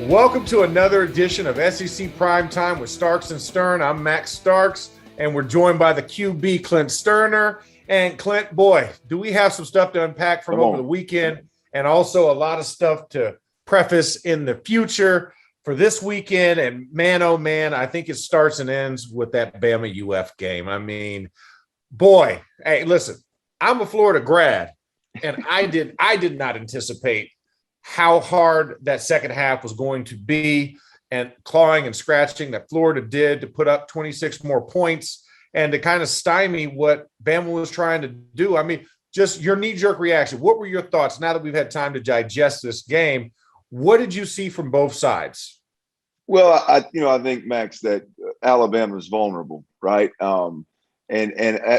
Welcome to another edition of SEC Primetime with Starks and Stern. I'm Max Starks, and we're joined by the QB, Clint Sterner. And Clint, boy, do we have some stuff to unpack from over the weekend, and also a lot of stuff to preface in the future for this weekend. And man, oh man, I think it starts and ends with that Bama UF game. I mean, boy, hey, listen, I'm a Florida grad, and I did not anticipate how hard that second half was going to be, and clawing and scratching that Florida did to put up 26 more points and to kind of stymie what Bama was trying to do. I mean, just your knee-jerk reaction. What were your thoughts now that we've had time to digest this game? What did you see from both sides? Well, I think, Max, that Alabama is vulnerable, right? And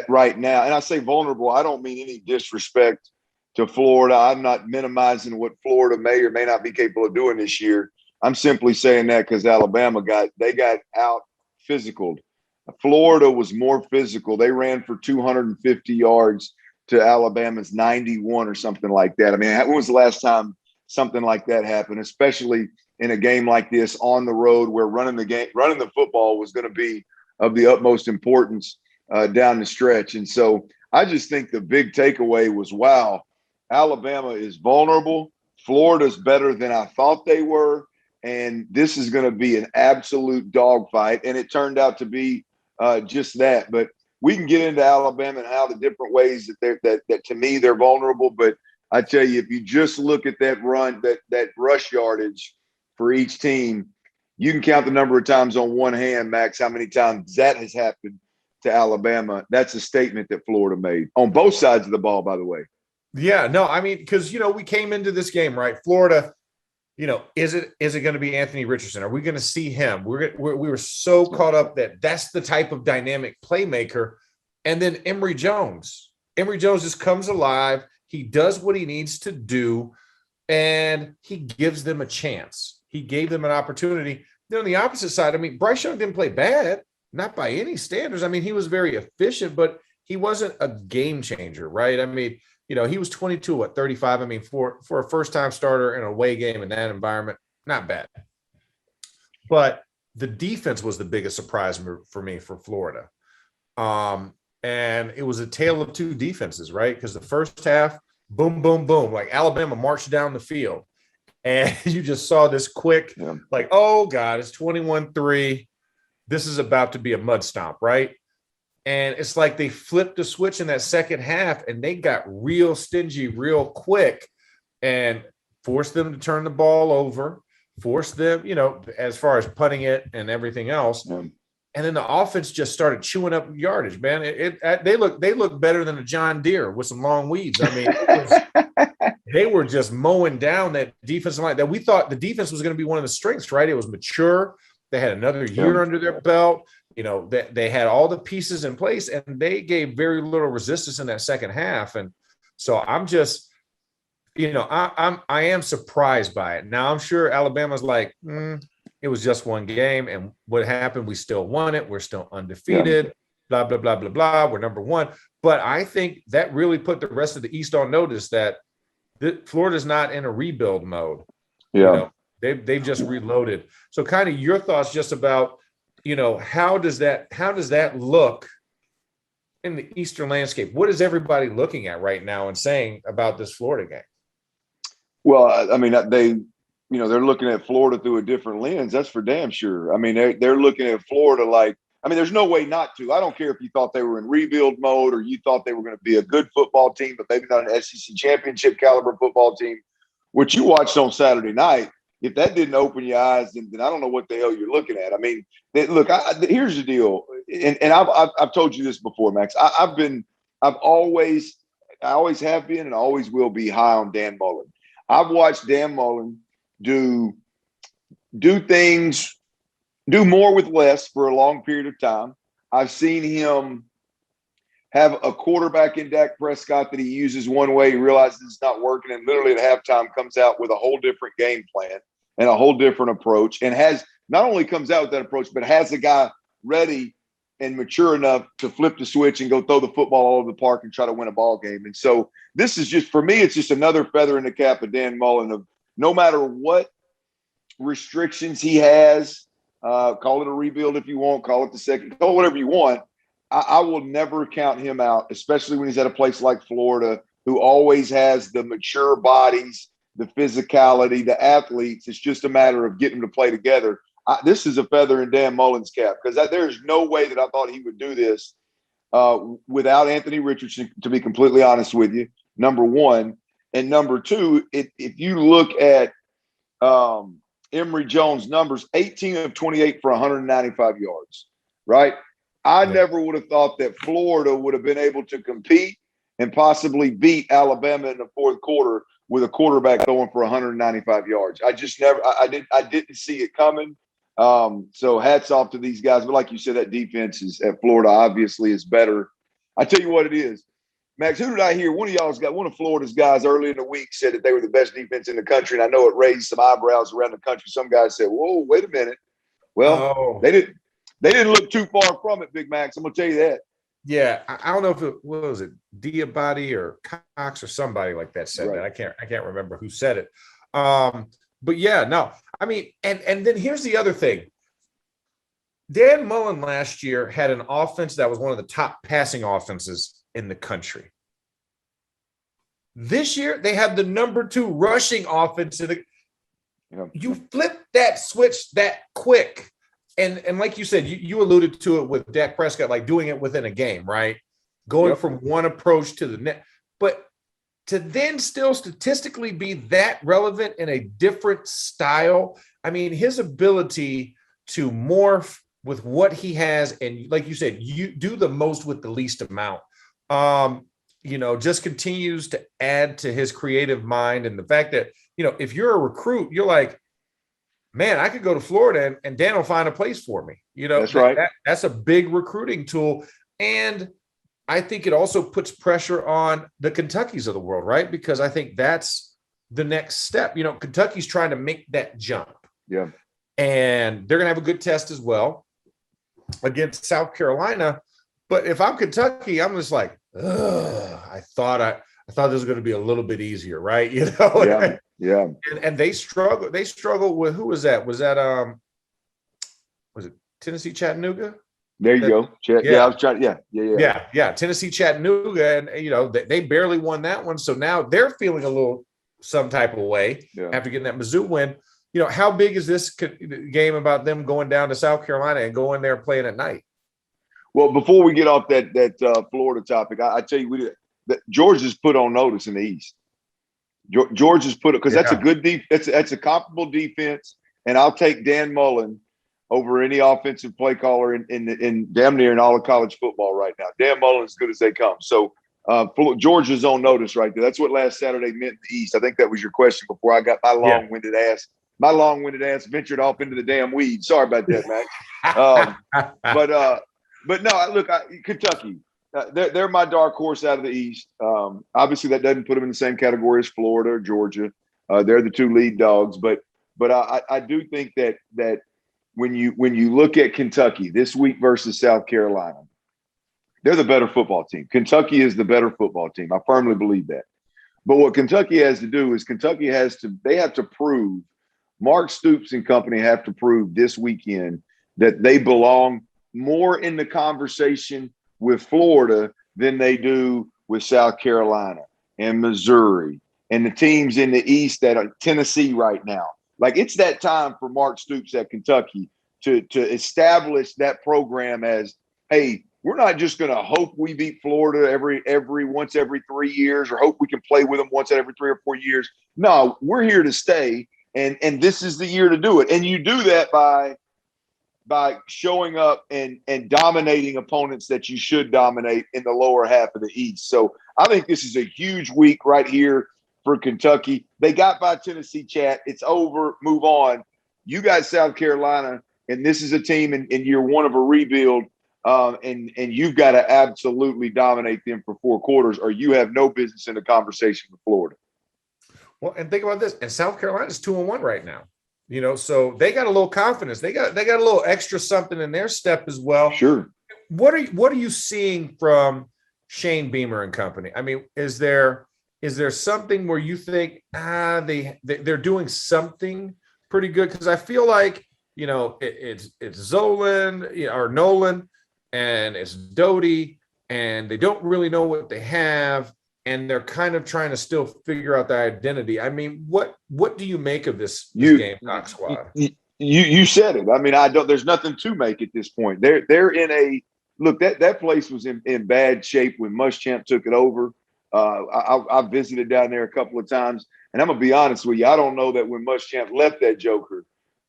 right now, and I say vulnerable, I don't mean any disrespect to Florida. I'm not minimizing what Florida may or may not be capable of doing this year. I'm simply saying that because Alabama got out physicaled. Florida was more physical. They ran for 250 yards to Alabama's 91 or something like that. I mean, when was the last time something like that happened, especially in a game like this on the road where running the football was going to be of the utmost importance down the stretch. And so I just think the big takeaway was, wow, Alabama is vulnerable. Florida's better than I thought they were. And this is going to be an absolute dogfight. And it turned out to be just that. But we can get into Alabama and how the different ways that to me they're vulnerable. But I tell you, if you just look at that run, that rush yardage for each team, you can count the number of times on one hand, Max, how many times that has happened to Alabama. That's a statement that Florida made on both sides of the ball, by the way. Yeah, no, I mean, because, we came into this game, right? Florida, is it going to be Anthony Richardson? Are we going to see him? We were so caught up that that's the type of dynamic playmaker. And then Emory Jones just comes alive. He does what he needs to do, and he gives them a chance. He gave them an opportunity. Then on the opposite side, I mean, Bryce Young didn't play bad, not by any standards. I mean, he was very efficient, but he wasn't a game changer, right? I mean, he was 22 at 35. I mean, for a first-time starter in an away game in that environment, not bad. But the defense was the biggest surprise for me for Florida. And it was a tale of two defenses, right? Because the first half, boom, boom, boom, like Alabama marched down the field. And you just saw this quick, like, oh, God, it's 21-3. This is about to be a mud stomp, right? And it's like they flipped the switch in that second half, and they got real stingy real quick and forced them to turn the ball over, forced them, as far as punting it and everything else. Yeah. And then the offense just started chewing up yardage, man. They look better than a John Deere with some long weeds. I mean, they were just mowing down that defensive line that we thought the defense was going to be one of the strengths, right? It was mature. They had another year under their belt. They had all the pieces in place, and they gave very little resistance in that second half. And so I'm just, I am surprised by it. Now I'm sure Alabama's like, it was just one game, and what happened? We still won it. We're still undefeated. Blah blah blah blah blah. We're number one. But I think that really put the rest of the East on notice that Florida's not in a rebuild mode. Yeah, they've just reloaded. So, kind of your thoughts just about. How does that look in the Eastern landscape? What is everybody looking at right now and saying about this Florida game? Well, I mean, they're looking at Florida through a different lens. That's for damn sure. I mean, they're looking at Florida like, I mean, there's no way not to. I don't care if you thought they were in rebuild mode or you thought they were going to be a good football team, but maybe not an SEC championship caliber football team. What you watched on Saturday night, if that didn't open your eyes, then I don't know what the hell you're looking at. I mean, look, here's the deal, and I've told you this before, Max. I always have been, and always will be high on Dan Mullen. I've watched Dan Mullen do things, do more with less for a long period of time. I've seen him have a quarterback in Dak Prescott that he uses one way, he realizes it's not working, and literally at halftime comes out with a whole different game plan and a whole different approach, and has not only comes out with that approach, but has the guy ready and mature enough to flip the switch and go throw the football all over the park and try to win a ball game. And so this is just, for me, it's just another feather in the cap of Dan Mullen of no matter what restrictions he has, call it a rebuild if you want, call it the second, call it whatever you want. I will never count him out, especially when he's at a place like Florida, who always has the mature bodies, the physicality, the athletes. It's just a matter of getting them to play together. This is a feather in Dan Mullen's cap, because there's no way that I thought he would do this without Anthony Richardson, to be completely honest with you, number one. And number two, if you look at Emory Jones' numbers, 18 of 28 for 195 yards, right? I never would have thought that Florida would have been able to compete and possibly beat Alabama in the fourth quarter with a quarterback throwing for 195 yards. I just never, I didn't see it coming. So hats off to these guys. But like you said, that defense is at Florida obviously is better. I tell you what it is. Max, who did I hear? One of Florida's guys early in the week said that they were the best defense in the country. And I know it raised some eyebrows around the country. Some guys said, whoa, wait a minute. Well, they didn't look too far from it, Big Max. I'm going to tell you that. Yeah, I don't know if it was Diabate or Cox or somebody like that said that. I can't remember who said it. But yeah, no. I mean, and then here's the other thing. Dan Mullen last year had an offense that was one of the top passing offenses in the country. This year, they have the number 2 rushing offense. You flip that switch that quick. And like you said, you alluded to it with Dak Prescott, like doing it within a game, right? Going from one approach to the next. But to then still statistically be that relevant in a different style, I mean, his ability to morph with what he has, and like you said, you do the most with the least amount, just continues to add to his creative mind. And the fact that, if you're a recruit, you're like, man, I could go to Florida and Dan will find a place for me. That's right. That's a big recruiting tool. And I think it also puts pressure on the Kentuckys of the world, right? Because I think that's the next step. Kentucky's trying to make that jump. Yeah. And they're going to have a good test as well against South Carolina. But if I'm Kentucky, I'm just like, I thought this was going to be a little bit easier, right? Yeah. Yeah. And they struggle. They struggle with, who was that? Was it Tennessee Chattanooga? There you go. I was trying. Yeah. Tennessee Chattanooga, and they barely won that one. So now they're feeling a little some type of way after getting that Mizzou win. How big is this game about them going down to South Carolina and going there playing at night? Well, before we get off that Florida topic, I tell you, Georgia's put on notice in the East. Georgia's put it, because that's a good that's a comparable defense, and I'll take Dan Mullen over any offensive play caller in damn near in all of college football right now. Dan Mullen as good as they come. So Georgia's on notice right there. That's what last Saturday meant in the East. I think that was your question before I got my long-winded ass. My long-winded ass ventured off into the damn weeds. Sorry about that, Max. But no, look, Kentucky. They're my dark horse out of the East. Obviously, that doesn't put them in the same category as Florida or Georgia. They're the 2 lead dogs, but I do think that when you look at Kentucky this week versus South Carolina, they're the better football team. Kentucky is the better football team. I firmly believe that. But what Kentucky has to do is they have to prove, Mark Stoops and company have to prove this weekend that they belong more in the conversation with Florida than they do with South Carolina and Missouri and the teams in the East that are Tennessee right now. Like, it's that time for Mark Stoops at Kentucky to establish that program as, hey, we're not just going to hope we beat Florida once every 3 years, or hope we can play with them once every 3 or 4 years. No, we're here to stay, and this is the year to do it. And you do that by showing up and dominating opponents that you should dominate in the lower half of the East. So I think this is a huge week right here for Kentucky. They got by Tennessee, chat. It's over. Move on. You got South Carolina, and this is a team in year one of a rebuild, and you've got to absolutely dominate them for 4 quarters, or you have no business in the conversation with Florida. Well, and think about this. And South Carolina's 2-1 right now. So they got a little confidence. They got a little extra something in their step as well. Sure. What are you seeing from Shane Beamer and company? I mean, is there something where you think they're doing something pretty good? Because I feel like, it's Zolan, or Nolan, and it's Doty, and they don't really know what they have, and they're kind of trying to still figure out their identity. I mean, what do you make of this Gamecock squad? You said it. I mean, there's nothing to make at this point. They're in a look, that place was in bad shape when Muschamp took it over. I visited down there a couple of times, and I'm gonna be honest with you, I don't know that when Muschamp left that Joker,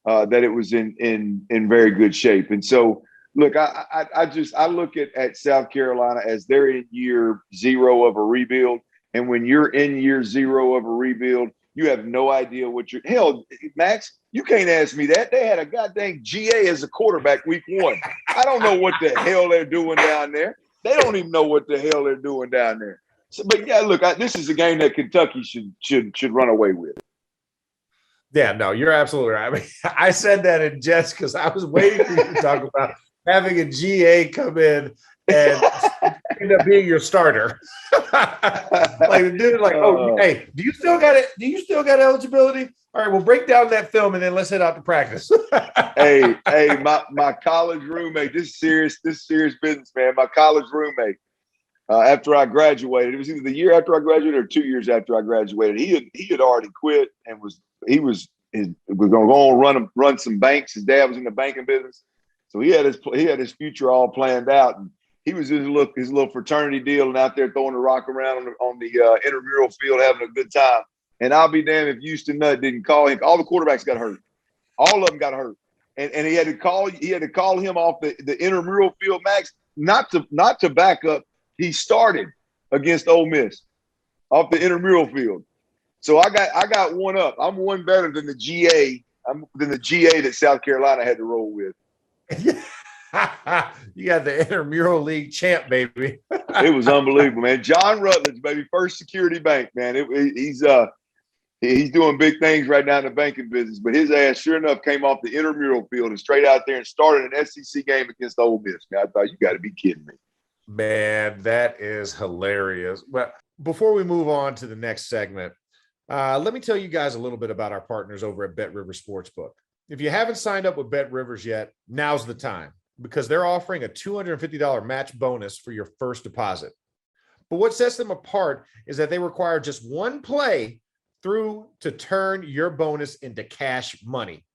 that it was in very good shape. And so, look, I look at South Carolina as they're in year 0 of a rebuild, and when you're in year 0 of a rebuild, you have no idea what you're. Hell, Max, you can't ask me that. They had a goddamn GA as a quarterback week 1. I don't know what the hell they're doing down there. They don't even know what the hell they're doing down there. So, but yeah, look, this is a game that Kentucky should run away with. Yeah, no, you're absolutely right. I mean, I said that in jest because I was waiting for you to talk about having a GA come in and end up being your starter. Like the dude, like, hey, do you still got it? Do you still got eligibility? All right, we'll break down that film and then let's head out to practice. hey, my college roommate, this serious business, man. My college roommate, after I graduated, it was either the year after I graduated or 2 years after I graduated. He had already quit and was going to go on run some banks. His dad was in the banking business, so he had his future all planned out. And he was in his little fraternity deal and out there throwing the rock around on the intramural field, having a good time. And I'll be damned if Houston Nutt didn't call him. All the quarterbacks got hurt. All of them got hurt, and he had to call him off the intramural field, Max, not to back up. He started against Ole Miss off the intramural field. So I got one up. I'm one better than the GA. Than the GA that South Carolina had to roll with. You got the intramural league champ, baby. It was unbelievable, man. John Rutledge, baby, First Security Bank, man. He's doing big things right now in the banking business, but his ass, sure enough, came off the intramural field and straight out there and started an SEC game against Ole Miss. Man, I thought, you got to be kidding me. Man, that is hilarious. Well, before we move on to the next segment, let me tell you guys a little bit about our partners over at BetRivers Sportsbook. If you haven't signed up with BetRivers yet, now's the time because they're offering a $250 match bonus for your first deposit. But what sets them apart is that they require just one play through to turn your bonus into cash money.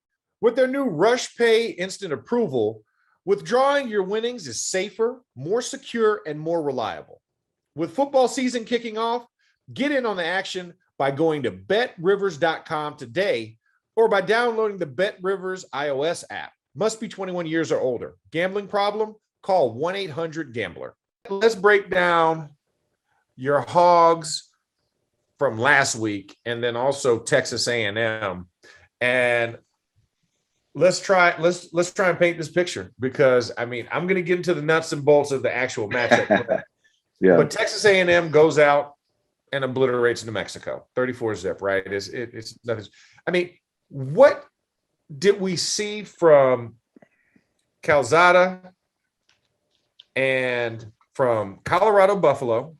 With their new Rush Pay instant approval, withdrawing your winnings is safer, more secure, and more reliable. With football season kicking off, get in on the action by going to betrivers.com today or by downloading the BetRivers iOS app. Must be 21 years or older. Gambling problem? Call 1-800-GAMBLER. Let's break down your Hogs from last week and then also Texas A&M. And let's try and paint this picture because, I mean, I'm going to get into the nuts and bolts of the actual matchup. Yeah. But Texas A&M goes out and obliterates New Mexico, 34-zip, right? It's nothing. I mean, what did we see from Calzada and from Colorado Buffalo,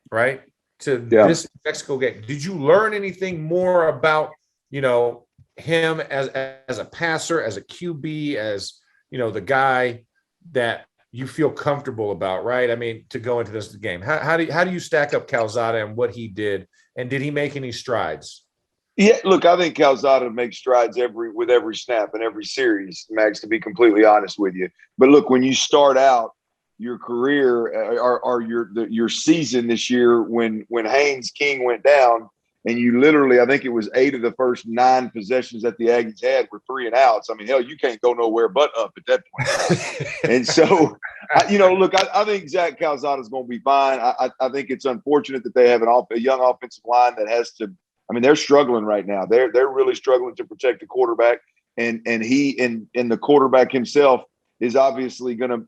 right, to this Mexico game? Did you learn anything more about, him as a passer, as a QB, as, the guy that you feel comfortable about, right? I mean, to go into this game, how do you stack up Calzada and what he did, and did he make any strides? Yeah, look, I think Calzada makes strides with every snap and every series, Max, to be completely honest with you. But look, when you start out your career or your season this year, when Haynes King went down, and you literally, I think it was 8 of the first 9 possessions that the Aggies had were 3 and outs. I mean, hell, you can't go nowhere but up at that point. And so, look, I think Zach Calzada is going to be fine. I think it's unfortunate that they have a young offensive line that has to. I mean, they're struggling right now. They're really struggling to protect the quarterback, and he and the quarterback himself is obviously gonna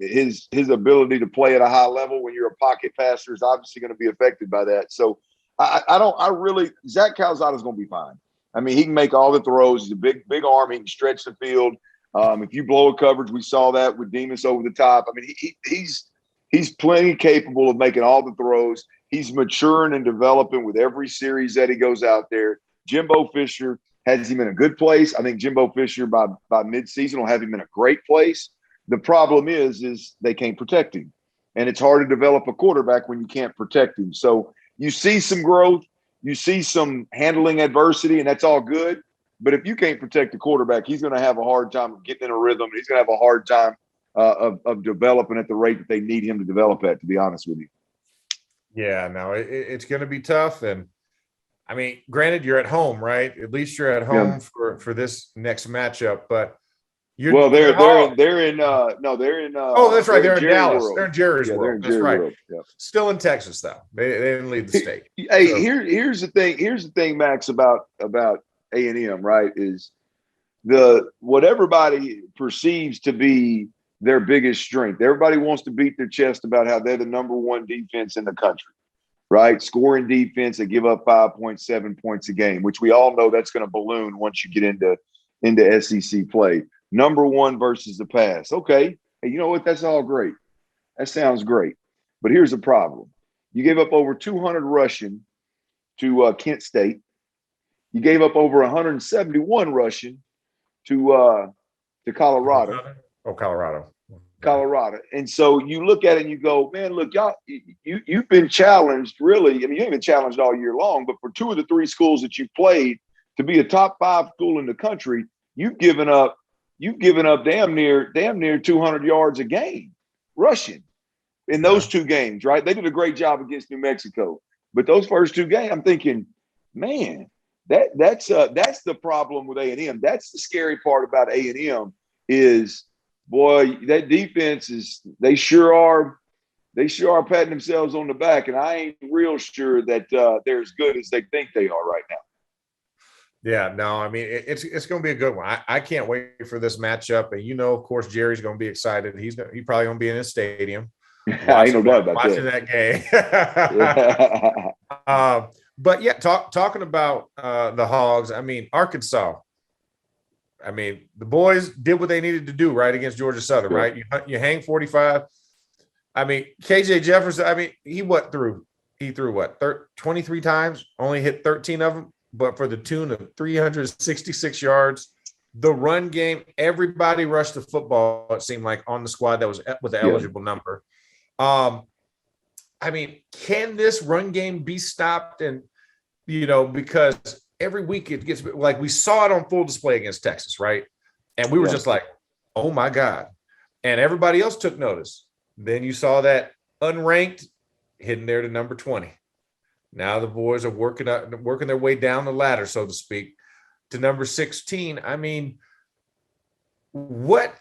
his ability to play at a high level when you're a pocket passer is obviously going to be affected by that. So. Zach Calzada is going to be fine. I mean, he can make all the throws. He's a big arm. He can stretch the field. If you blow a coverage, we saw that with Demas over the top. I mean, he's plenty capable of making all the throws. He's maturing and developing with every series that he goes out there. Jimbo Fisher has him in a good place. I think Jimbo Fisher by midseason will have him in a great place. The problem is they can't protect him. And it's hard to develop a quarterback when you can't protect him. So you see some growth, you see some handling adversity, and that's all good. But if you can't protect the quarterback, he's going to have a hard time getting in a rhythm. He's going to have a hard time of developing at the rate that they need him to develop at, to be honest with you. Yeah, no, it's going to be tough. And I mean, granted, you're at home, right? At least you're at home for this next matchup. But they're in oh, that's right. They're in Dallas. World. They're in Jerry's World. That's Jerry right. World. Yep. Still in Texas, though. They didn't leave the state. Hey, so. Here's the thing. Here's the thing, Max, about A&M, right? Is what everybody perceives to be their biggest strength. Everybody wants to beat their chest about how they're the number one defense in the country, right? Scoring defense, they give up 5.7 points a game, which we all know that's going to balloon once you get into SEC play. Number one versus the pass. Okay. Hey, you know what? That's all great. That sounds great. But here's the problem. You gave up over 200 rushing to Kent State. You gave up over 171 rushing to Colorado. Oh, Colorado. And so you look at it and you go, man, look, y'all, you've been challenged, really. I mean, you haven't been challenged all year long, but for 2 of the 3 schools that you've played to be a top 5 school in the country, you've given up damn near 200 yards a game rushing in those 2 games, right? They did a great job against New Mexico. But those first 2 games, I'm thinking, man, that's the problem with A&M. That's the scary part about A&M is, boy, that defense is they sure are patting themselves on the back, and I ain't real sure that they're as good as they think they are right now. Yeah, no, I mean it's going to be a good one. I can't wait for this matchup, and of course, Jerry's going to be excited. He's probably going to be in his stadium. I ain't no doubt about watching that game. But yeah, talking about the Hogs. I mean, Arkansas. I mean, the boys did what they needed to do, right, against Georgia Southern, right? You hang 45. I mean, KJ Jefferson. I mean, he threw what 23 times, only hit 13 of them, but for the tune of 366 yards. The run game, everybody rushed the football. It seemed like on the squad that was with the eligible number. I mean, can this run game be stopped? And, because every week it gets like we saw it on full display against Texas, right? And we were just like, oh my God. And everybody else took notice. Then you saw that unranked hitting there to number 20. Now the boys are working their way down the ladder, so to speak, to number 16. I mean, what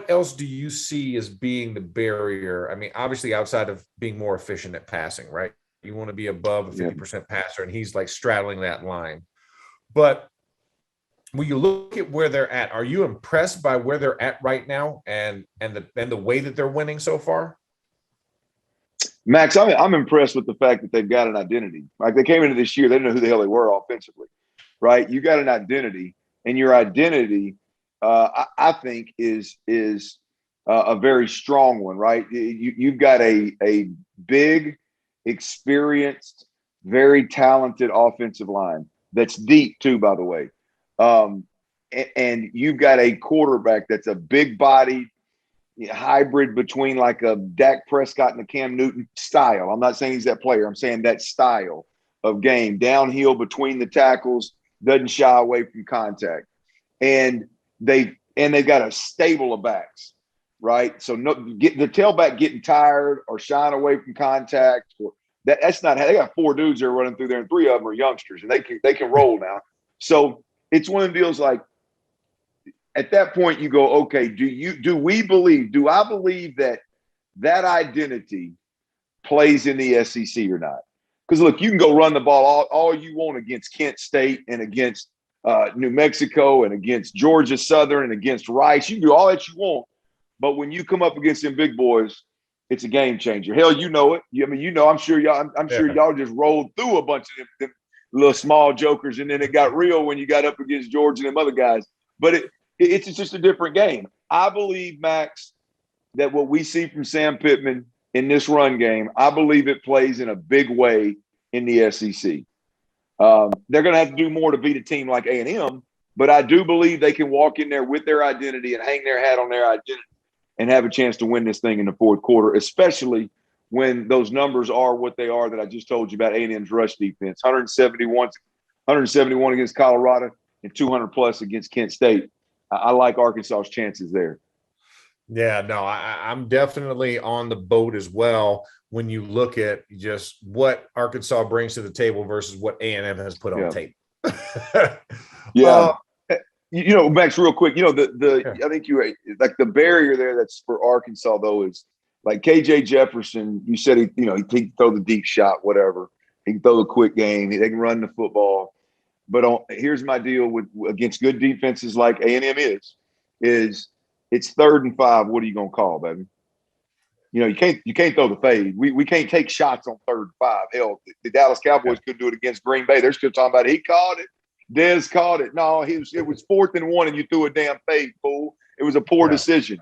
else do you see as being the barrier? I mean, obviously outside of being more efficient at passing, right? You want to be above a 50% passer, and he's like straddling that line. But when you look at where they're at, are you impressed by where they're at right now and the way that they're winning so far? Max, I'm impressed with the fact that they've got an identity. Like they came into this year, they didn't know who the hell they were offensively, right? You got an identity, and your identity, I think, is a very strong one, right? You've got a big, experienced, very talented offensive line that's deep too, by the way. And you've got a quarterback that's a big body hybrid between like a Dak Prescott and a Cam Newton style. I'm not saying he's that player. I'm saying that style of game, downhill between the tackles, doesn't shy away from contact. And they've got a stable of backs, right? So the tailback getting tired or shying away from contact, or that's not how they got 4 dudes that are running through there, and 3 of them are youngsters, and they can roll now. So it's one of the deals like at that point you go, okay, do I believe that identity plays in the SEC or not? Because look, you can go run the ball all you want against Kent State and against New Mexico and against Georgia Southern and against Rice. You can do all that you want, but when you come up against them big boys, it's a game changer. Hell, you know it. I'm sure y'all just rolled through a bunch of them little small jokers, and then it got real when you got up against Georgia and them other guys. But it's just a different game. I believe, Max, that what we see from Sam Pittman in this run game, I believe it plays in a big way in the SEC. They're going to have to do more to beat a team like A&M, but I do believe they can walk in there with their identity and hang their hat on their identity and have a chance to win this thing in the fourth quarter, especially when those numbers are what they are that I just told you about A&M's rush defense, 171 against Colorado and 200 plus against Kent State. I like Arkansas's chances there. Yeah, no, I'm definitely on the boat as well when you look at just what Arkansas brings to the table versus what A&M has put on tape. Max, real quick, I think you like the barrier there that's for Arkansas though is like KJ Jefferson. You said he can throw the deep shot, whatever. He can throw the quick game. They can run the football. But here's my deal with against good defenses like A&M is it's 3rd and 5. What are you gonna call, baby? You can't throw the fade. We can't take shots on 3rd and 5. Hell, the Dallas Cowboys could do it against Green Bay. They're still talking about it. He called it. Dez called it. No, it was 4th and 1, and you threw a damn fade, fool. It was a poor decision.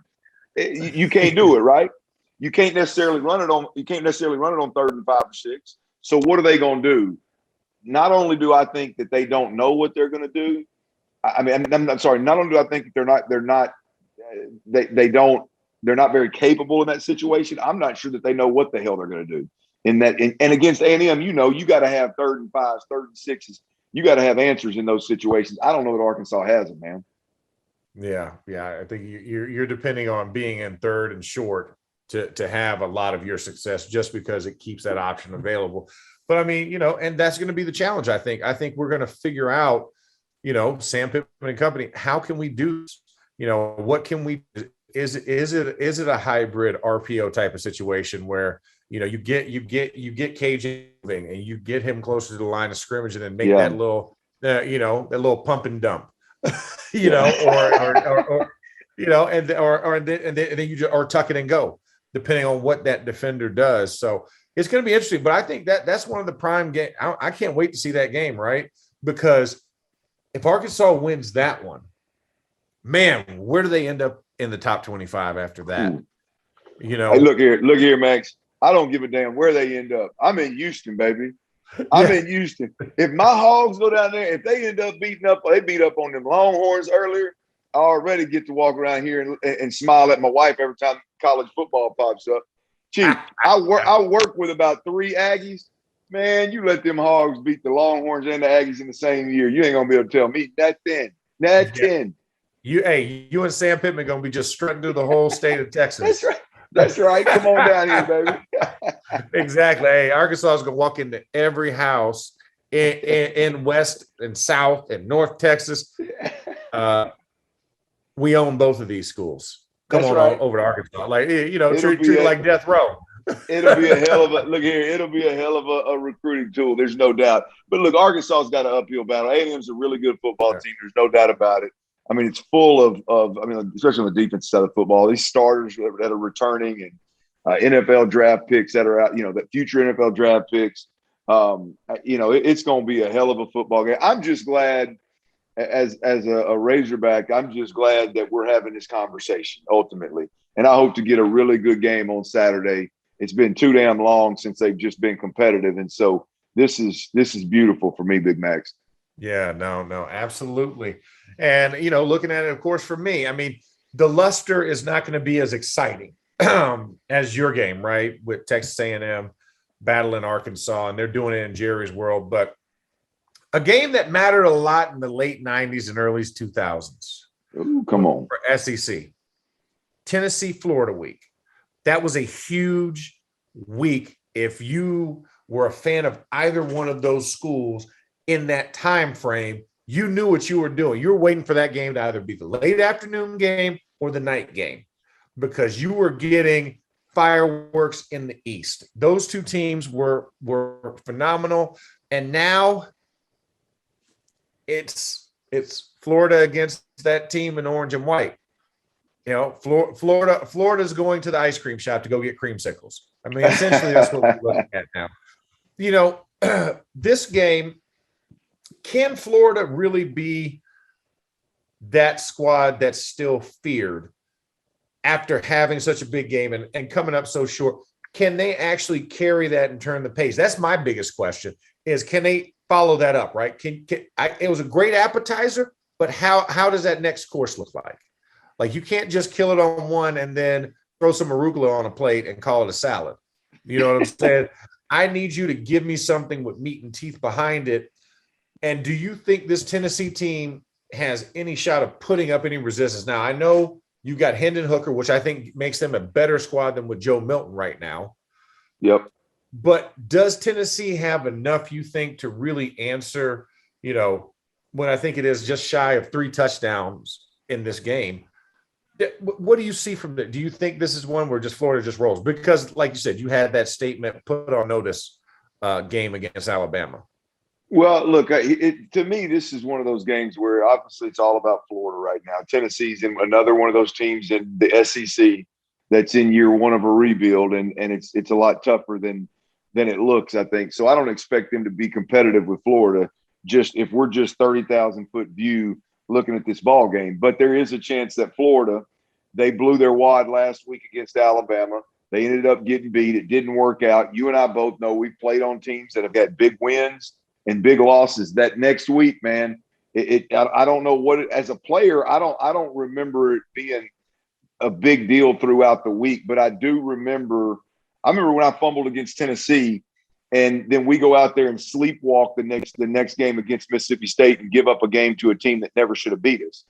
You can't do it, right? You can't necessarily run it on 3rd and 5 or 6. So what are they gonna do? Not only do I think that they don't know what they're going to do, I'm sorry. Not only do I think that they're not very capable in that situation. I'm not sure that they know what the hell they're going to do and against A&M. You got to have 3rd and 5s, 3rd and 6s. You got to have answers in those situations. I don't know that Arkansas has them, man. Yeah. I think you're depending on being in 3rd and short to have a lot of your success just because it keeps that option available. But I mean, and that's going to be the challenge. I think we're going to figure out, Sam Pittman and company, how can we do, what can we, is it a hybrid RPO type of situation where, you get KJ moving and you get him closer to the line of scrimmage and then make that little, that little pump and dump, or then you just, or tuck it and go, depending on what that defender does. So it's going to be interesting, but I think that's one of the prime game. I can't wait to see that game, right? Because if Arkansas wins that one, man, where do they end up in the top 25 after that? Hey, look here, Max. I don't give a damn where they end up. I'm in Houston, baby. I'm in Houston. If my Hogs go down there, if they end up they beat up on them Longhorns earlier, I already get to walk around here and smile at my wife every time college football pops up. Chief, I work with about 3 Aggies. Man, you let them Hogs beat the Longhorns and the Aggies in the same year. You ain't gonna be able to tell me nothing. You and Sam Pittman gonna be just strutting through the whole state of Texas. That's right. Come on down here, baby. Exactly. Hey, Arkansas is gonna walk into every house in West and South and North Texas. We own both of these schools. Come on over to Arkansas. Like, treat it like death row. It'll be a hell of a recruiting tool. There's no doubt. But look, Arkansas's got an uphill battle. A&M's a really good football team. There's no doubt about it. I mean, it's full of especially on the defense side of football, these starters that are returning and NFL draft picks that are out, the future NFL draft picks. It's going to be a hell of a football game. I'm just glad as a Razorback, I'm just glad that we're having this conversation ultimately. And I hope to get a really good game on Saturday. It's been too damn long since they've just been competitive. And so this is beautiful for me, Big Max. Yeah, no, absolutely. And, looking at it, of course, for me, I mean, the luster is not going to be as exciting as your game, right? With Texas A&M battling Arkansas, and they're doing it in Jerry's world. But a game that mattered a lot in the late 90s and early 2000s. Ooh, come on. For SEC. Tennessee, Florida week. That was a huge week if you were a fan of either one of those schools in that time frame. You knew what you were doing. You were waiting for that game to either be the late afternoon game or the night game because you were getting fireworks in the East. Those two teams were phenomenal. And now it's Florida against that team in orange and white. Florida's going to the ice cream shop to go get creamsicles. I mean, essentially that's what we're looking at now. This game, can Florida really be that squad that's still feared after having such a big game and coming up so short? Can they actually carry that and turn the pace? That's my biggest question is, can they follow that up, right? It was a great appetizer, but how does that next course look like? Like, you can't just kill it on one and then throw some arugula on a plate and call it a salad. You know what I'm saying? I need you to give me something with meat and teeth behind it. And do you think this Tennessee team has any shot of putting up any resistance? Now, I know you got Hendon Hooker, which I think makes them a better squad than with Joe Milton right now. Yep. But does Tennessee have enough, you think, to really answer, when I think it is just shy of 3 touchdowns in this game? What do you see from that? Do you think this is one where just Florida just rolls? Because, like you said, you had that statement put on notice game against Alabama. Well, look, to me, this is one of those games where obviously it's all about Florida right now. Tennessee's in another one of those teams in the SEC that's in year one of a rebuild, and it's a lot tougher than it looks, I think. So I don't expect them to be competitive with Florida just if we're just 30,000-foot view looking at this ball game. But there is a chance that Florida, they blew their wad last week against Alabama. They ended up getting beat. It didn't work out. You and I both know we've played on teams that have got big wins and big losses. That next week, man, I don't know what as a player, I don't remember it being a big deal throughout the week, but I remember when I fumbled against Tennessee, and then we go out there and sleepwalk the next game against Mississippi State and give up a game to a team that never should have beat us.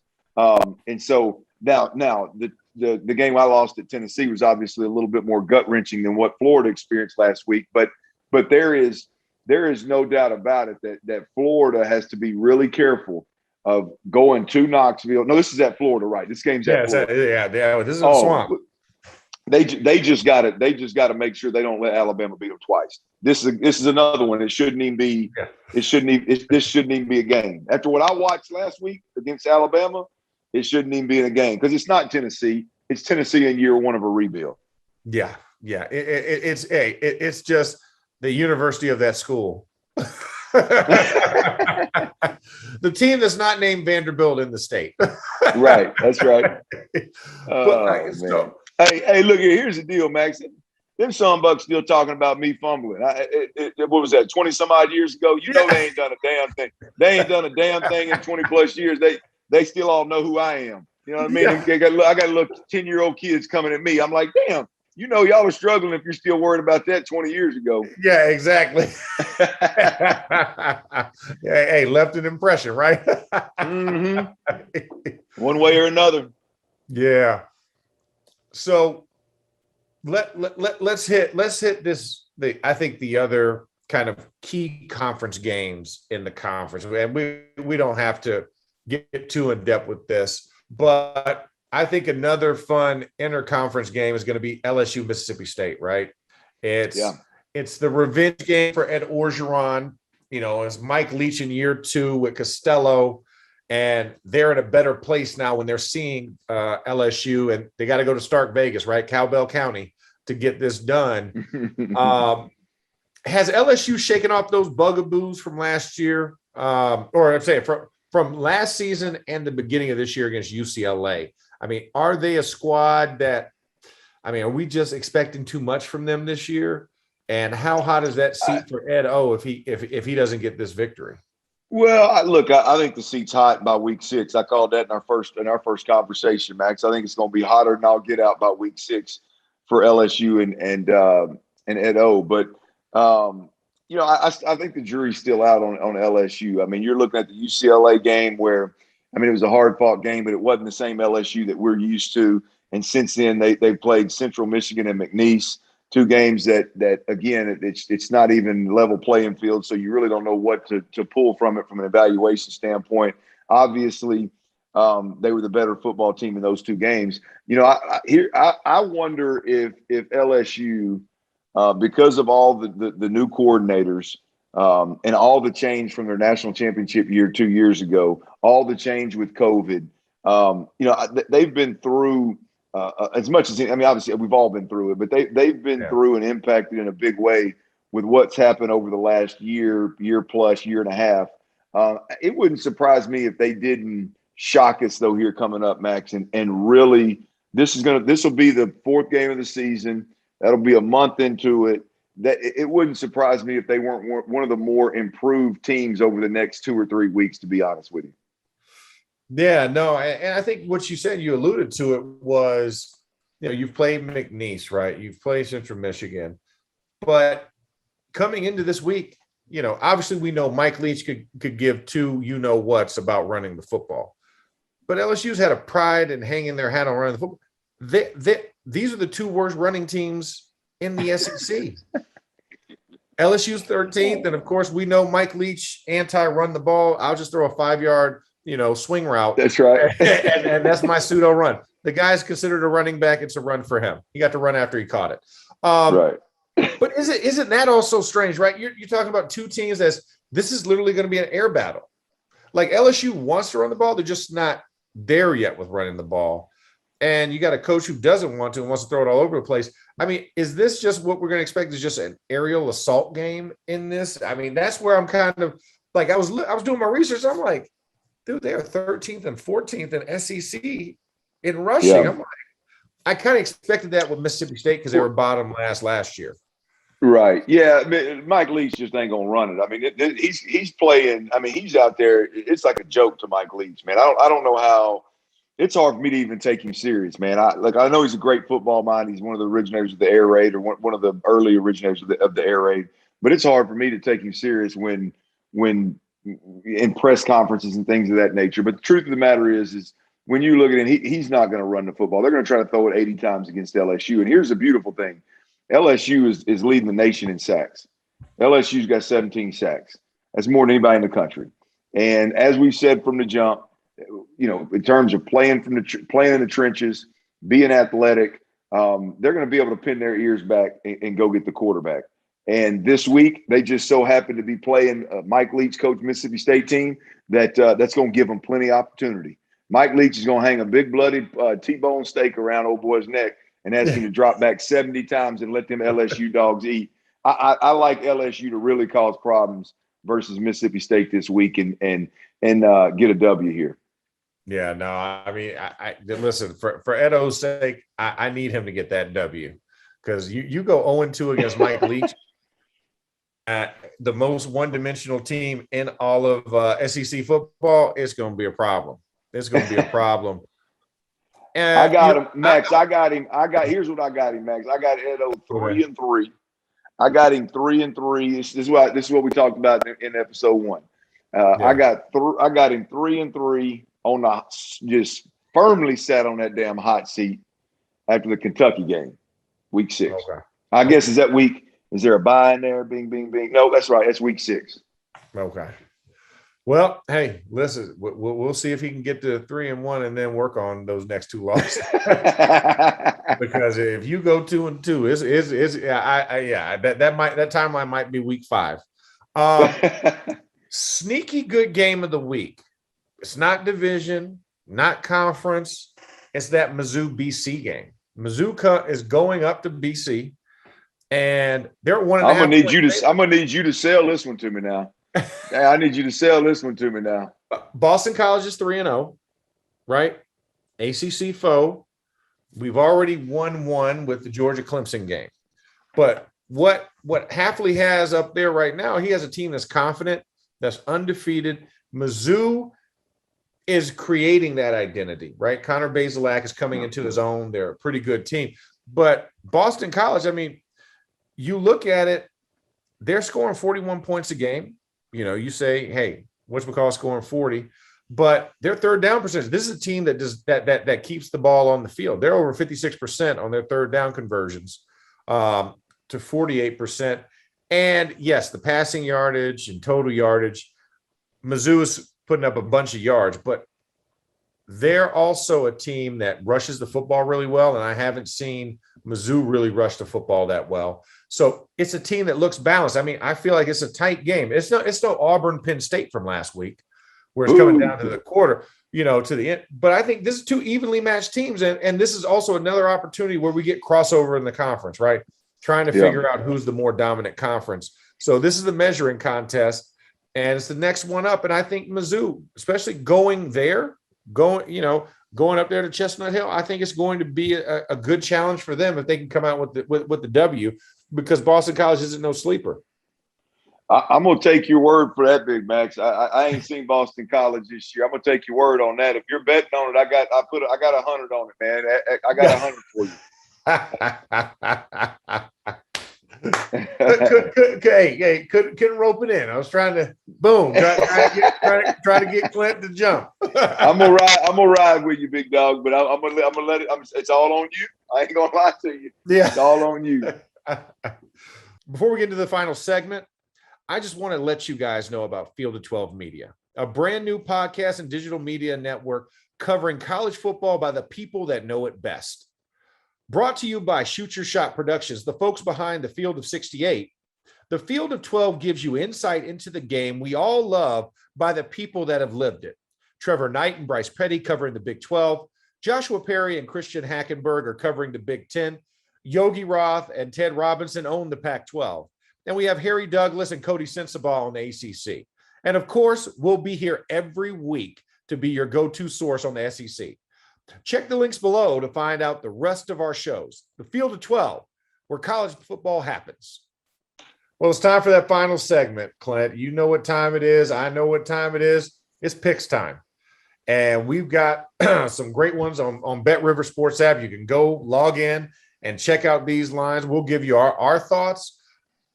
And so now the game I lost at Tennessee was obviously a little bit more gut wrenching than what Florida experienced last week. But there is no doubt about it that Florida has to be really careful of going to Knoxville. No, this is at Florida, right? This game's at Florida. Yeah. This is a swamp. They just got to make sure they don't let Alabama beat them twice. This is another one. This shouldn't even be a game. After what I watched last week against Alabama, it shouldn't even be in a game because it's not Tennessee. It's Tennessee in year one of a rebuild. Yeah. It's just the university of that school. The team that's not named Vanderbilt in the state. Right. That's right. Hey, look here. Here's the deal, Max. Them songbucks still talking about me fumbling. What was that, 20 some odd years ago? They ain't done a damn thing. They ain't done a damn thing in 20 plus years. They still all know who I am. You know what I mean? Yeah. I got little 10-year-old kids coming at me. I'm like, damn, y'all were struggling if you're still worried about that 20 years ago. Yeah, exactly. Hey, left an impression, right? Mm-hmm. One way or another. Yeah. So let's hit this. I think the other kind of key conference games in the conference, and we don't have to get too in depth with this, but I think another fun interconference game is going to be LSU Mississippi State, right? It's the revenge game for Ed Orgeron. It's Mike Leach in year 2 with Costello. And they're in a better place now when they're seeing LSU, and they got to go to Stark Vegas, right? Cowbell County to get this done. Has LSU shaken off those bugaboos from last year? Or I'm saying from last season and the beginning of this year against UCLA? I mean, are they a squad that, are we just expecting too much from them this year? And how hot is that seat for Ed O if he doesn't get this victory? Well, I think the seat's hot by week 6. I called that in our first conversation, Max. I think it's going to be hotter than I'll get out by week 6 for LSU and Ed O. But I think the jury's still out on LSU. I mean, you're looking at the UCLA game where, it was a hard-fought game, but it wasn't the same LSU that we're used to. And since then, they played Central Michigan and McNeese. 2 games that again, it's not even level playing field, so you really don't know what to pull from it from an evaluation standpoint. Obviously, they were the better football team in those 2 games. I wonder if LSU, because of all the new coordinators and all the change from their national championship year 2 years ago, all the change with COVID, they've been through. As much as obviously we've all been through it, but they've been through and impacted in a big way with what's happened over the last year plus, year and a half. It wouldn't surprise me if they didn't shock us though here coming up, Max, and really this will be the 4th game of the season. That'll be a month into it, that it wouldn't surprise me if they weren't one of the more improved teams over the next 2 or 3 weeks, to be honest with you. Yeah, no, and I think what you said, you alluded to it, was, you've played McNeese, right? You've played Central Michigan, but coming into this week, obviously we know Mike Leach could give two whats about running the football, but LSU's had a pride in hanging their hat on running the football. These are the two worst running teams in the SEC. LSU's 13th, and of course we know Mike Leach anti-run the ball. I'll just throw a 5-yard, swing route. That's right. and that's my pseudo run. The guy's considered a running back. It's a run for him. He got to run after he caught it. Right. But isn't that also strange, right? You're talking about two teams this is literally going to be an air battle. Like LSU wants to run the ball. They're just not there yet with running the ball. And you got a coach who doesn't want to and wants to throw it all over the place. I mean, is this just what we're going to expect, is just an aerial assault game in this? I mean, that's where I'm kind of like, I was doing my research. I'm like, dude, they are 13th and 14th in SEC in rushing. Yeah. I'm like, I kind of expected that with Mississippi State because they were bottom last year. Right. Yeah. I mean, Mike Leach just ain't gonna run it. I mean, he's playing. I mean, he's out there. It's like a joke to Mike Leach, man. I don't know how. It's hard for me to even take him serious, man. I know he's a great football mind. He's one of the originators of the air raid, or one of the early originators of the air raid. But it's hard for me to take him serious when in press conferences and things of that nature. But the truth of the matter is when you look at it, he's not going to run the football. They're going to try to throw it 80 times against LSU. And here's the beautiful thing. LSU is leading the nation in sacks. LSU's got 17 sacks. That's more than anybody in the country. And as we said from the jump, in terms of playing in the trenches, being athletic, they're going to be able to pin their ears back and go get the quarterback. And this week, they just so happen to be playing Mike Leach coach Mississippi State team that's going to give them plenty of opportunity. Mike Leach is going to hang a big bloody T-bone steak around old boy's neck and ask him to drop back 70 times and let them LSU dogs eat. I like LSU to really cause problems versus Mississippi State this week and get a W here. Yeah, no, I mean, I listen, for Edo's sake, I need him to get that W, because you go 0-2 against Mike Leach, the most one-dimensional team in all of SEC football. It's going to be a problem. It's going to be a problem. And I got him, Max. Here's what I got him, Max. I got Edo 3-3. I got him 3-3. This is what we talked about in episode 1. I got him 3-3 on the just firmly sat on that damn hot seat after the Kentucky game, week 6. Okay. I guess is that week. Is there a bye in there? Bing, bing, bing. No, that's right. That's week 6. Okay. Well, hey, listen, we'll see if he can get to 3-1 and then work on those next 2 losses. Because if you go 2-2, that timeline might be week 5. Sneaky good game of the week. It's not division, not conference. It's that Mizzou BC game. Mizzou is going up to BC, and they're 1.5. I'm gonna need you to sell this one to me now. I need you to sell this one to me now. Boston College is 3-0, right? ACC foe. We've already won one with the Georgia Clemson game. But what Hafley has up there right now, he has a team that's confident, that's undefeated. Mizzou is creating that identity, right? Connor Bazelak is coming into his own. They're a pretty good team. But Boston College, I mean, you look at it, they're scoring 41 points a game. You say, hey, whatchamacallit scoring 40, but their third down percentage. This is a team that does that keeps the ball on the field. They're over 56% on their third down conversions to 48%. And yes, the passing yardage and total yardage, Mizzou is putting up a bunch of yards, but they're also a team that rushes the football really well. And I haven't seen Mizzou really rush the football that well. So it's a team that looks balanced. I mean, I feel like it's a tight game. It's no Auburn Penn State from last week, where it's coming down to the quarter, to the end. But I think this is 2 evenly matched teams. And this is also another opportunity where we get crossover in the conference, right? Trying to figure out who's the more dominant conference. So this is the measuring contest, and it's the next one up. And I think Mizzou, especially going up there to Chestnut Hill, I think it's going to be a good challenge for them if they can come out with the W. because Boston College isn't no sleeper. I'm going to take your word for that, Big Max. I ain't seen Boston College this year. I'm going to take your word on that. If you're betting on it, I got 100 on it, man. I got 100 for you. Couldn't rope it in. I was trying to try to get Clint to jump. I'm gonna ride with you, big dog. But I'm gonna let it. It's all on you. I ain't gonna lie to you. Yeah, it's all on you. Before we get into the final segment, I just want to let you guys know about Field of 12 Media, a brand new podcast and digital media network covering college football by the people that know it best. Brought to you by Shoot Your Shot Productions, the folks behind the Field of 68. The Field of 12 gives you insight into the game we all love by the people that have lived it. Trevor Knight and Bryce Petty covering the Big 12. Joshua Perry and Christian Hackenberg are covering the Big 10. Yogi Roth and Ted Robinson own the Pac-12. And we have Harry Douglas and Cody Sensabaugh on the ACC. And of course, we'll be here every week to be your go-to source on the SEC. Check the links below to find out the rest of our shows. The Field of 12, where college football happens. Well, it's time for that final segment, Clint. You know what time it is. I know what time it is. It's picks time. And we've got some great ones on BetRivers Sports app. You can go log in and check out these lines. We'll give you our thoughts,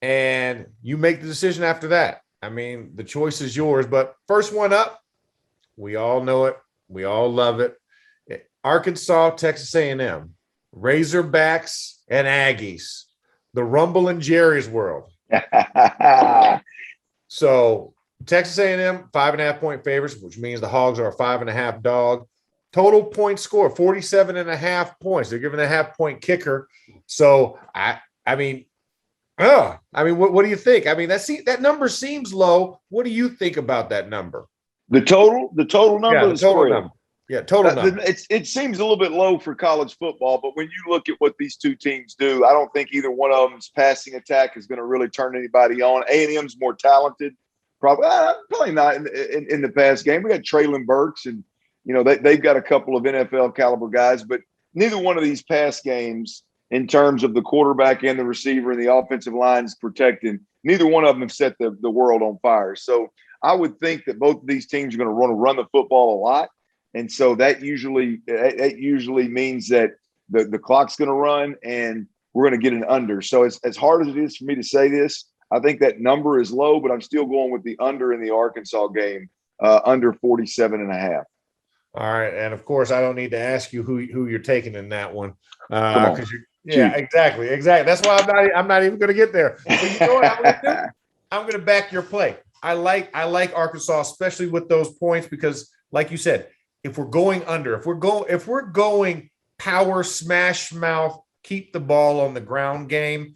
and you make the decision after that. I mean, the choice is yours. But first one up, we all know it. We all love it. Arkansas, Texas A&M, Razorbacks and Aggies, the Rumble in Jerry's world. So Texas A&M, 5.5-point favorites, which means the Hogs are a 5.5 dog. Total point score, 47.5 points. They're giving a half-point kicker. So, I mean, what do you think? I mean, that number seems low. What do you think about that number? The total number? Yeah, the total number. Yeah, total number. It seems a little bit low for college football, but when you look at what these two teams do, I don't think either one of them's passing attack is going to really turn anybody on. A&M's more talented, probably not in the pass game. We got Traylon Burks, and they've got a couple of NFL caliber guys, but neither one of these pass games, in terms of the quarterback and the receiver and the offensive lines protecting, neither one of them have set the world on fire. So I would think that both of these teams are going to run the football a lot. And so that usually means that the clock's going to run and we're going to get an under. So as hard as it is for me to say this, I think that number is low, but I'm still going with the under in the Arkansas game, under 47.5. All right. And of course, I don't need to ask you who you're taking in that one. Yeah, exactly. That's why I'm not even going to get there. So you know what I'm going to do? I'm going to back your play. I like Arkansas, especially with those points, because like you said, if we're going under, if we're going power, smash mouth, keep the ball on the ground game,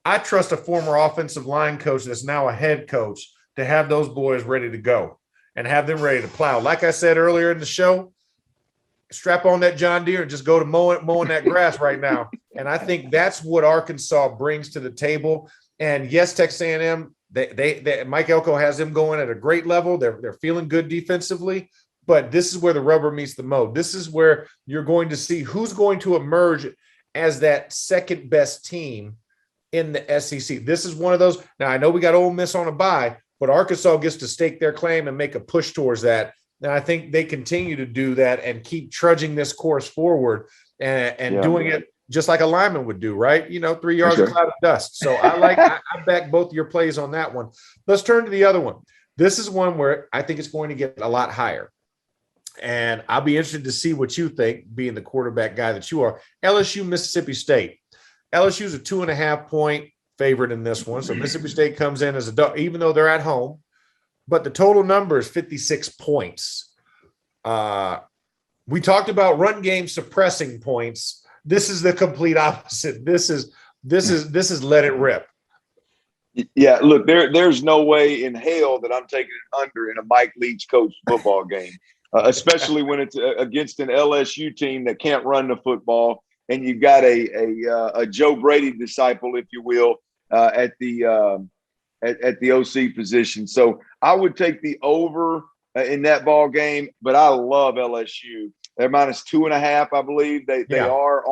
I trust a former offensive line coach that's now a head coach to have those boys ready to go and have them ready to plow. Like I said earlier in the show, strap on that John Deere and just go to mowing that grass right now. And I think that's what Arkansas brings to the table. And yes, Texas A&M, they Mike Elko has them going at a great level. They're feeling good defensively. But this is where the rubber meets the road. This is where you're going to see who's going to emerge as that second best team in the SEC. This is one of those. Now, I know we got Ole Miss on a bye, but Arkansas gets to stake their claim and make a push towards that. And I think they continue to do that and keep trudging this course forward and doing it just like a lineman would do, right? 3 yards of cloud of dust. So I back both your plays on that one. Let's turn to the other one. This is one where I think it's going to get a lot higher. And I'll be interested to see what you think, being the quarterback guy that you are. LSU, Mississippi State. LSU is a 2.5-point favorite in this one. So Mississippi State comes in as a dog, even though they're at home. But the total number is 56 points. We talked about run game suppressing points. This is the complete opposite. This is let it rip. Yeah, look, there's no way in hell that I'm taking it under in a Mike Leach coached football game. Especially when it's against an LSU team that can't run the football, and you've got a Joe Brady disciple, if you will, at the OC position. So I would take the over in that ball game, but I love LSU. They're -2.5, I believe. They are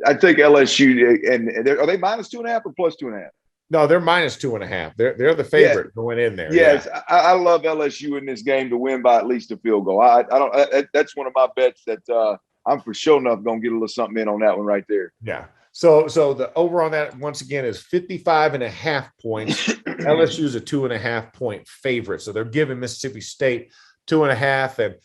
I think LSU and are they -2.5 or +2.5? No, they're -2.5. They're the favorite going in there. Yes, yeah. I love LSU in this game to win by at least a field goal. I don't. That's one of my bets that I'm for sure enough going to get a little something in on that one right there. Yeah. So the over on that once again is 55.5 points. LSU's a 2.5 point favorite, so they're giving Mississippi State 2.5. And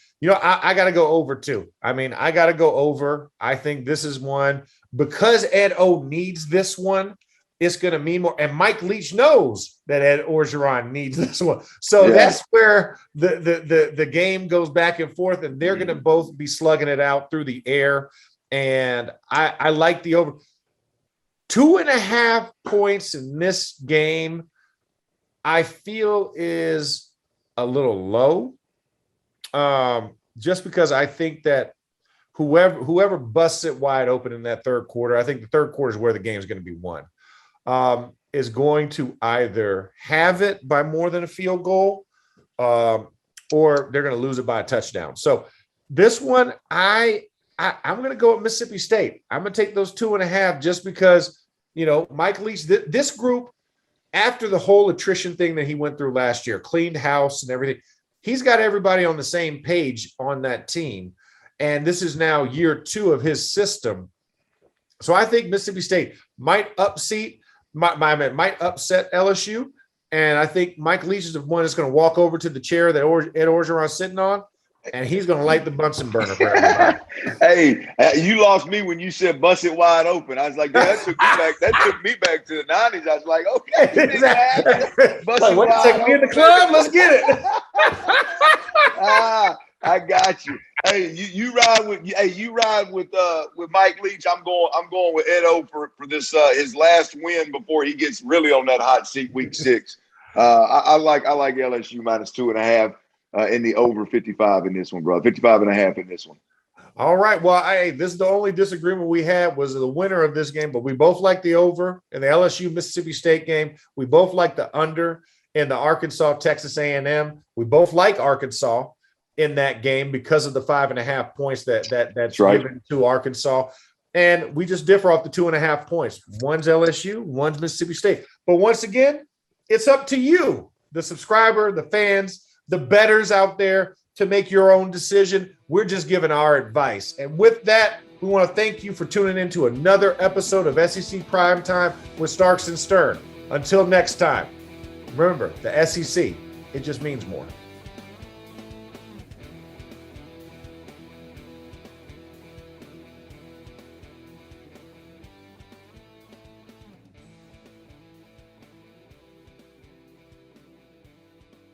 I got to go over too. I mean, I got to go over. I think this is one because Ed O needs this one. It's going to mean more. And Mike Leach knows that Ed Orgeron needs this one. So that's where the game goes back and forth, and they're going to both be slugging it out through the air. And I like the over. 2.5 points in this game, I feel is a little low. Just because I think that whoever busts it wide open in that third quarter, I think the third quarter is where the game is going to be won. Is going to either have it by more than a field goal, or they're going to lose it by a touchdown. So this one, I'm going to go with Mississippi State. I'm going to take those 2.5 just because, Mike Leach, this group, after the whole attrition thing that he went through last year, cleaned house and everything, he's got everybody on the same page on that team. And this is now year 2 of his system. So I think Mississippi State might upset LSU. And I think Mike Leach is the one that's going to walk over to the chair that Ed Orgeron's sitting on, and he's going to light the Bunsen burner for everybody. Hey, you lost me when you said bust it wide open. I was like, that took me back to the 90s. I was like, okay. Bust it wide take me in the club? Let's get it. I got you. Hey, you ride with Mike Leach. I'm going with Ed O for this his last win before he gets really on that hot seat week 6. I like LSU -2.5 in the over 55 in this one, bro. 55.5 in this one. All right. Well, this is the only disagreement we had was the winner of this game, but we both like the over in the LSU Mississippi State game. We both like the under in the Arkansas Texas A&M. We both like Arkansas in that game because of the 5.5 points that's right. Given to Arkansas. And we just differ off the 2.5 points. One's LSU, one's Mississippi State. But once again, it's up to you, the subscriber, the fans, the bettors out there, to make your own decision. We're just giving our advice. And with that, we want to thank you for tuning in to another episode of SEC Primetime with Starks and Stern. Until next time, remember, the SEC, it just means more.